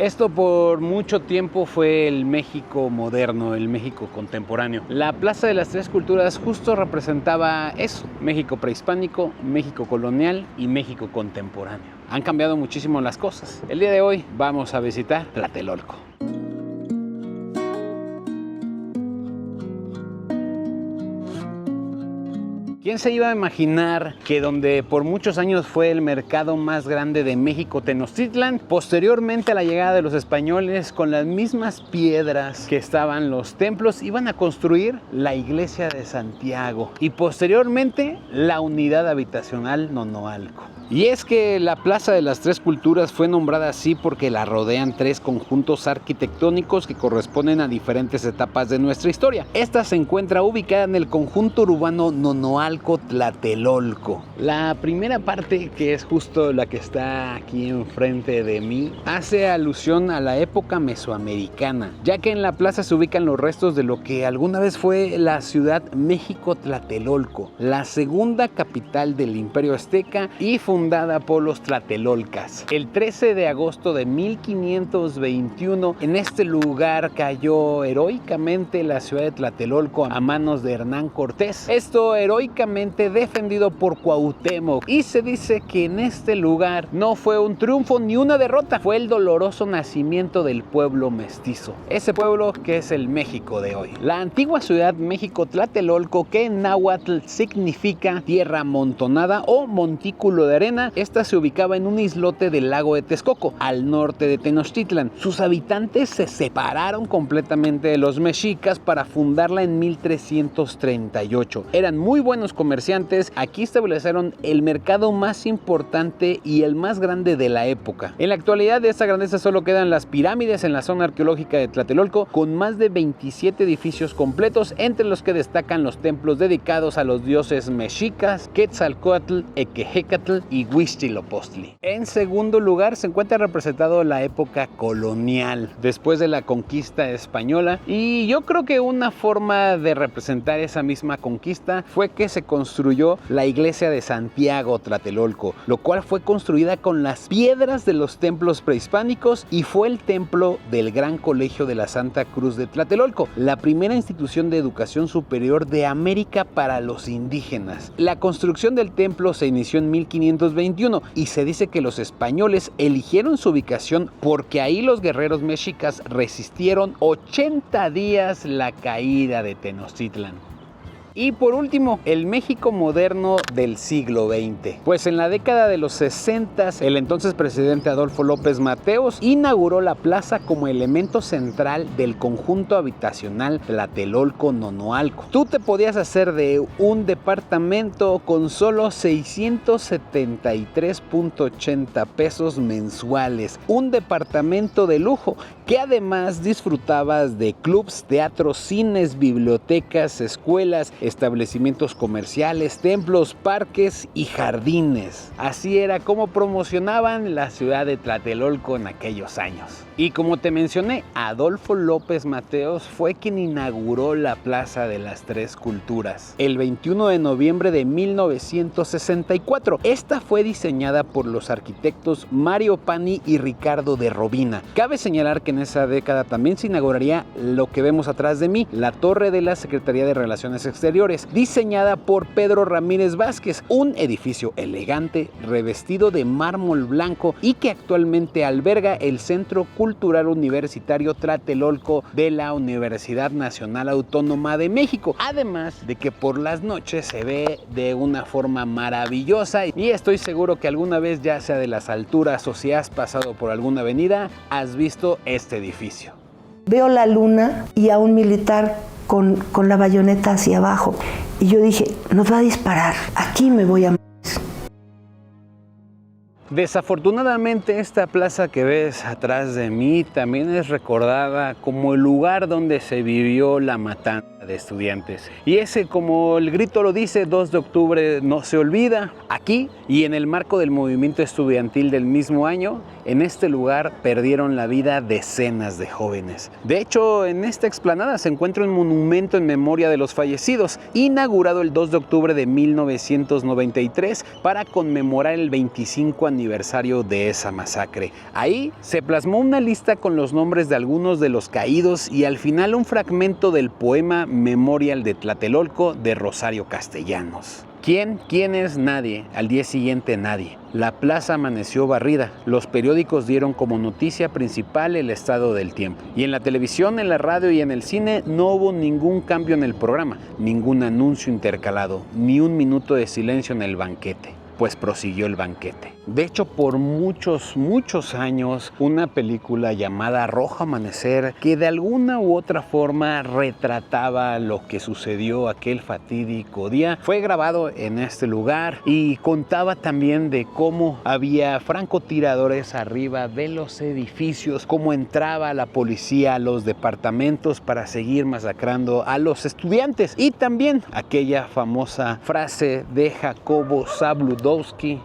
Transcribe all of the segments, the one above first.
Esto por mucho tiempo fue el México moderno, el México contemporáneo. La Plaza de las Tres Culturas justo representaba eso: México prehispánico, México colonial y México contemporáneo. Han cambiado muchísimo las cosas. El día de hoy vamos a visitar Tlatelolco. ¿Quién se iba a imaginar que donde por muchos años fue el mercado más grande de México, Tenochtitlan, posteriormente a la llegada de los españoles, con las mismas piedras que estaban los templos, iban a construir la iglesia de Santiago y posteriormente la unidad habitacional Nonoalco? Y es que la Plaza de las Tres Culturas fue nombrada así porque la rodean tres conjuntos arquitectónicos que corresponden a diferentes etapas de nuestra historia. Esta se encuentra ubicada en el conjunto urbano Nonoalco Tlatelolco. La primera parte, que es justo la que está aquí enfrente de mí, hace alusión a la época mesoamericana, ya que en la plaza se ubican los restos de lo que alguna vez fue la ciudad México Tlatelolco, la segunda capital del Imperio Azteca y fundada por los tlatelolcas. El 13 de agosto de 1521, en este lugar cayó heroicamente la ciudad de Tlatelolco a manos de Hernán Cortés. Esto heroicamente defendido por Cuauhtémoc. Y se dice que en este lugar no fue un triunfo ni una derrota, fue el doloroso nacimiento del pueblo mestizo. Ese pueblo que es el México de hoy. La antigua ciudad México Tlatelolco, que en náhuatl significa tierra amontonada o montículo de arena, esta se ubicaba en un islote del lago de Texcoco, al norte de Tenochtitlan. Sus habitantes se separaron completamente de los mexicas para fundarla en 1338. Eran muy buenos comerciantes, aquí establecieron el mercado más importante y el más grande de la época. En la actualidad de esta grandeza solo quedan las pirámides en la zona arqueológica de Tlatelolco, con más de 27 edificios completos, entre los que destacan los templos dedicados a los dioses mexicas, Quetzalcóatl, Equehecatl y Huitzilopochtli. En segundo lugar se encuentra representado la época colonial, después de la conquista española, y yo creo que una forma de representar esa misma conquista fue que se construyó la iglesia de Santiago Tlatelolco, lo cual fue construida con las piedras de los templos prehispánicos y fue el templo del Gran Colegio de la Santa Cruz de Tlatelolco, la primera institución de educación superior de América para los indígenas. La construcción del templo se inició en 1521 y se dice que los españoles eligieron su ubicación porque ahí los guerreros mexicas resistieron 80 días la caída de Tenochtitlan. Y por último, el México moderno del siglo XX. Pues en la década de los 60, el entonces presidente Adolfo López Mateos inauguró la plaza como elemento central del conjunto habitacional Tlatelolco Nonoalco. Tú te podías hacer de un departamento con solo 673.80 pesos mensuales. Un departamento de lujo que además disfrutabas de clubs, teatros, cines, bibliotecas, escuelas, establecimientos comerciales, templos, parques y jardines. Así era como promocionaban la ciudad de Tlatelolco en aquellos años. Y como te mencioné, Adolfo López Mateos fue quien inauguró la Plaza de las Tres Culturas el 21 de noviembre de 1964. Esta fue diseñada por los arquitectos Mario Pani y Ricardo de Robina. Cabe señalar que en esa década también se inauguraría lo que vemos atrás de mí, la torre de la Secretaría de Relaciones Exteriores, diseñada por Pedro Ramírez Vázquez, un edificio elegante revestido de mármol blanco y que actualmente alberga el Centro Cultural Universitario Tlatelolco de la Universidad Nacional Autónoma de México, además de que por las noches se ve de una forma maravillosa y estoy seguro que alguna vez, ya sea de las alturas o si has pasado por alguna avenida, has visto este edificio. Veo la luna y a un militar con la bayoneta hacia abajo y yo dije, nos va a disparar, aquí me voy a... Desafortunadamente, esta plaza que ves atrás de mí también es recordada como el lugar donde se vivió la matanza de estudiantes. Y ese, como el grito lo dice, 2 de octubre no se olvida. Aquí y en el marco del movimiento estudiantil del mismo año, en este lugar perdieron la vida decenas de jóvenes. De hecho, en esta explanada se encuentra un monumento en memoria de los fallecidos, inaugurado el 2 de octubre de 1993 para conmemorar el 25 aniversario aniversario de esa masacre. Ahí se plasmó una lista con los nombres de algunos de los caídos y al final un fragmento del poema Memorial de Tlatelolco de Rosario Castellanos. ¿Quién es? Nadie. Al día siguiente nadie. La plaza amaneció barrida. Los periódicos dieron como noticia principal el estado del tiempo. Y en la televisión, en la radio y en el cine no hubo ningún cambio en el programa, ningún anuncio intercalado, ni un minuto de silencio en el banquete. Pues prosiguió el banquete. De hecho, por muchos años, una película llamada Rojo Amanecer, que de alguna u otra forma retrataba lo que sucedió aquel fatídico día, fue grabado en este lugar y contaba también de cómo había francotiradores arriba de los edificios, cómo entraba la policía a los departamentos para seguir masacrando a los estudiantes. Y también aquella famosa frase de Jacobo Zabludowski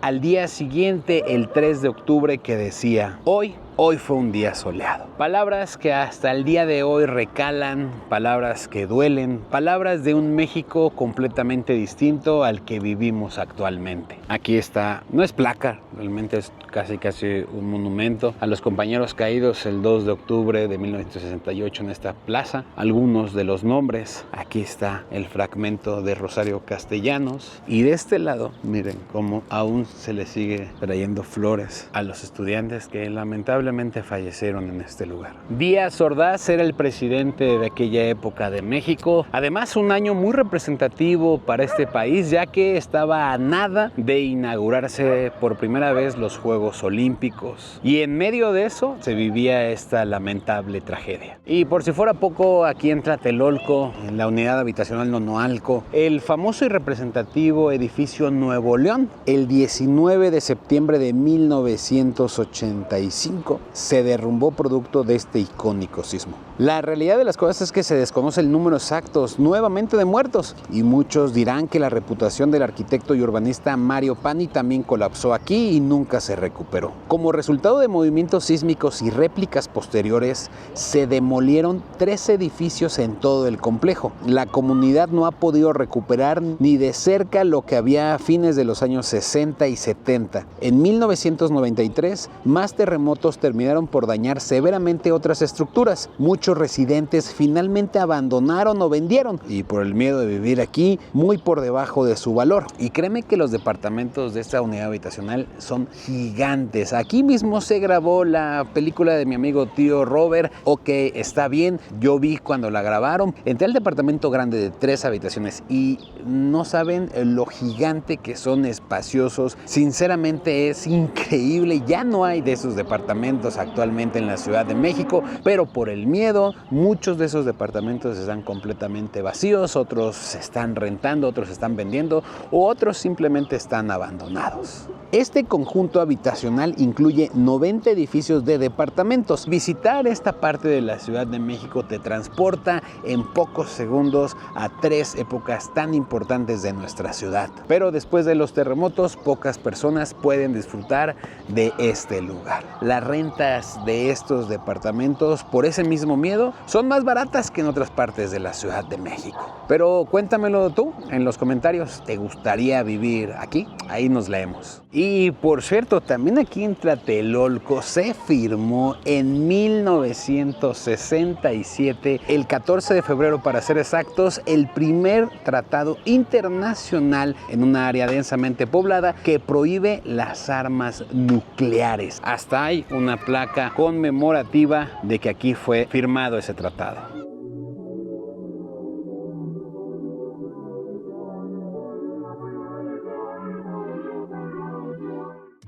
al día siguiente, el 3 de octubre, que decía: Hoy fue un día soleado. Palabras que hasta el día de hoy recalan, palabras que duelen, palabras de un México completamente distinto al que vivimos actualmente. Aquí está, no es placa, realmente es casi un monumento a los compañeros caídos el 2 de octubre de 1968 en esta plaza. Algunos de los nombres, aquí está el fragmento de Rosario Castellanos y de este lado, miren cómo aún se le sigue trayendo flores a los estudiantes que lamentablemente fallecieron en este lugar. Díaz Ordaz era el presidente de aquella época de México. Además, un año muy representativo para este país, ya que estaba a nada de inaugurarse por primera vez los Juegos Olímpicos. Y en medio de eso se vivía esta lamentable tragedia. Y por si fuera poco, aquí en Tlatelolco, en la unidad habitacional Nonoalco, el famoso y representativo edificio Nuevo León, el 19 de septiembre de 1985, se derrumbó producto de este icónico sismo. La realidad de las cosas es que se desconoce el número exacto nuevamente de muertos y muchos dirán que la reputación del arquitecto y urbanista Mario Pani también colapsó aquí y nunca se recuperó. Como resultado de movimientos sísmicos y réplicas posteriores, se demolieron 3 edificios en todo el complejo. La comunidad no ha podido recuperar ni de cerca lo que había a fines de los años 60 y 70. En 1993, más terremotos terminaron por dañar severamente otras estructuras. Muchos residentes finalmente abandonaron o vendieron y por el miedo de vivir aquí muy por debajo de su valor. Y créeme que los departamentos de esta unidad habitacional son gigantes. Aquí mismo se grabó la película de mi amigo tío Robert, OK, está bien. Yo vi cuando la grabaron. Entré al departamento grande de 3 habitaciones y no saben lo gigante que son, espaciosos. Sinceramente es increíble. Ya no hay de esos departamentos actualmente en la Ciudad de México, pero por el miedo muchos de esos departamentos están completamente vacíos, otros se están rentando, otros se están vendiendo o otros simplemente están abandonados. Este conjunto habitacional incluye 90 edificios de departamentos. Visitar esta parte de la Ciudad de México te transporta en pocos segundos a 3 épocas tan importantes de nuestra ciudad. Pero después de los terremotos, pocas personas pueden disfrutar de este lugar. Las rentas de estos departamentos, por ese mismo miedo, son más baratas que en otras partes de la Ciudad de México. Pero cuéntamelo tú en los comentarios. ¿Te gustaría vivir aquí? Ahí nos leemos. Y por cierto, también aquí en Tlatelolco se firmó en 1967, el 14 de febrero para ser exactos, el primer tratado internacional en una área densamente poblada que prohíbe las armas nucleares. Hasta hay una placa conmemorativa de que aquí fue firmado ese tratado.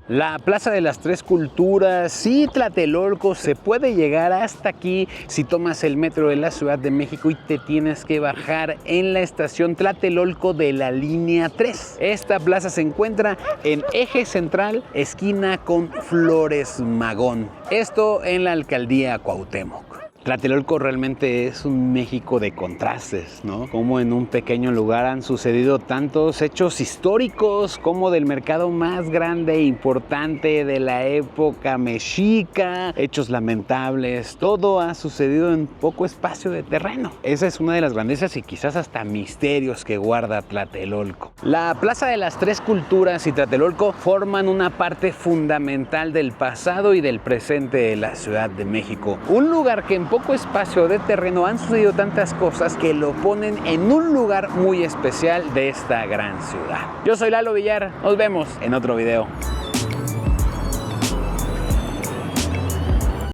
La Plaza de las Tres Culturas, sí, Tlatelolco, se puede llegar hasta aquí si tomas el metro de la Ciudad de México y te tienes que bajar en la estación Tlatelolco de la línea 3. Esta plaza se encuentra en Eje Central, esquina con Flores Magón. Esto en la alcaldía Cuauhtémoc. Tlatelolco realmente es un México de contrastes, ¿no? Como en un pequeño lugar han sucedido tantos hechos históricos, como del mercado más grande e importante de la época mexica, hechos lamentables, todo ha sucedido en poco espacio de terreno. Esa es una de las grandezas y quizás hasta misterios que guarda Tlatelolco. La Plaza de las Tres Culturas y Tlatelolco forman una parte fundamental del pasado y del presente de la Ciudad de México. Un lugar que en poco espacio de terreno han sucedido tantas cosas que lo ponen en un lugar muy especial de esta gran ciudad. Yo soy Lalo Villar, nos vemos en otro video.